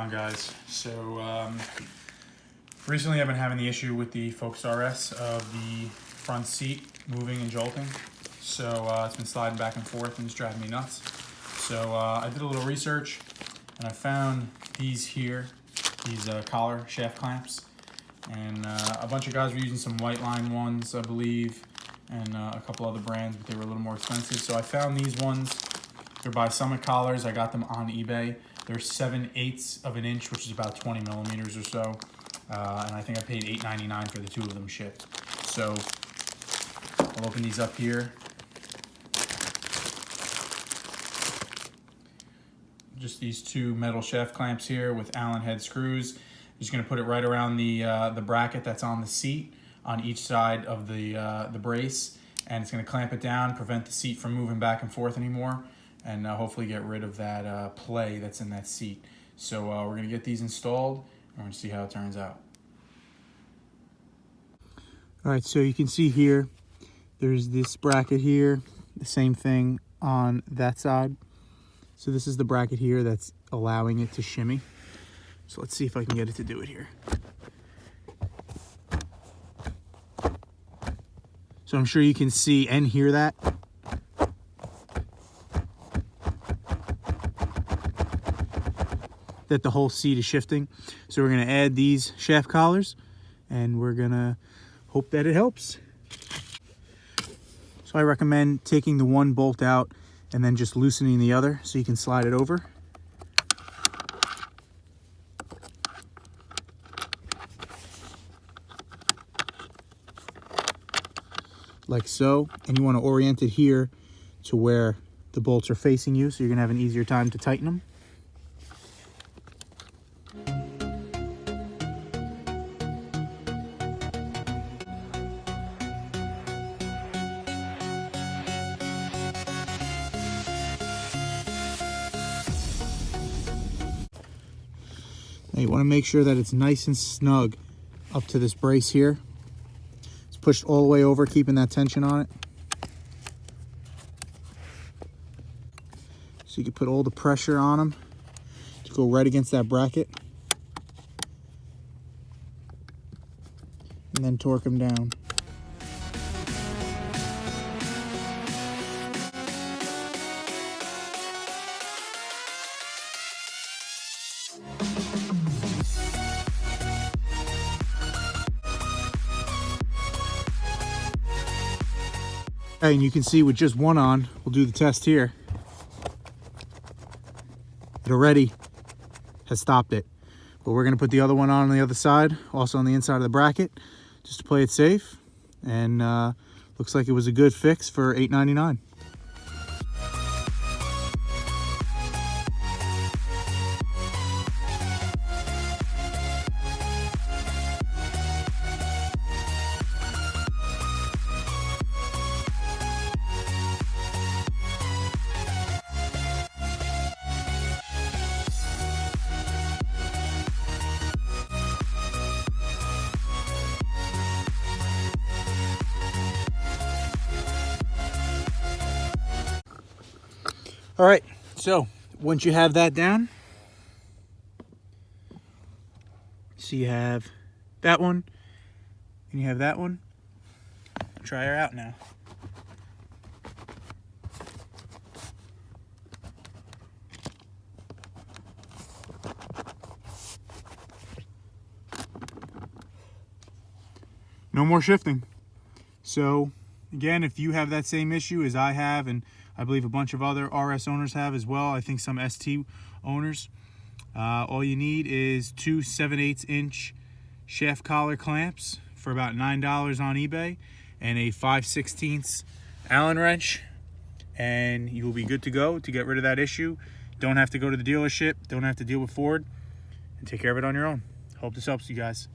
on, guys? So recently I've been having the issue with the Focus RS of the front seat moving and jolting. So it's been sliding back and forth and it's driving me nuts. So I did a little research and I found these here, these collar shaft clamps. And a bunch of guys were using some white line ones, I believe, and a couple other brands, but they were a little more expensive. So I found these ones. They're by Summit Collars. I got them on eBay. They're 7/8 of an inch, which is about 20 millimeters or so. And I think I paid $8.99 for the two of them shipped. So I'll open these up here. Just these two metal shaft clamps here with Allen head screws. Just going to put it right around the bracket that's on the seat on each side of the brace, and it's going to clamp it down, prevent the seat from moving back and forth anymore, and hopefully get rid of that play that's in that seat. So we're going to get these installed, and we're going to see how it turns out. All right, so you can see here, there's this bracket here, the same thing on that side. So this is the bracket here that's allowing it to shimmy. So let's see if I can get it to do it here. So I'm sure you can see and hear that. That the whole seat is shifting. So we're gonna add these shaft collars and we're gonna hope that it helps. So I recommend taking the one bolt out and then just loosening the other so you can slide it over. Like so, and you want to orient it here to where the bolts are facing you, so you're going to have an easier time to tighten them. Now you want to make sure that it's nice and snug up to this brace here. Pushed all the way over, keeping that tension on it. So you can put all the pressure on them to go right against that bracket. And then torque them down. And you can see with just one on, we'll do the test here. It already has stopped it. But we're gonna put the other one on the other side, also on the inside of the bracket, just to play it safe. And looks like it was a good fix for $8.99. All right, so once you have that down, so you have that one and you have that one. Try her out now. No more shifting. So again, if you have that same issue as I have, and I believe a bunch of other RS owners have as well, I think some ST owners, all you need is two 7/8 inch shaft collar clamps for about $9 on eBay and a 5/16 Allen wrench, and you will be good to go to get rid of that issue. Don't have to go to the dealership, don't have to deal with Ford, and take care of it on your own. Hope this helps you guys.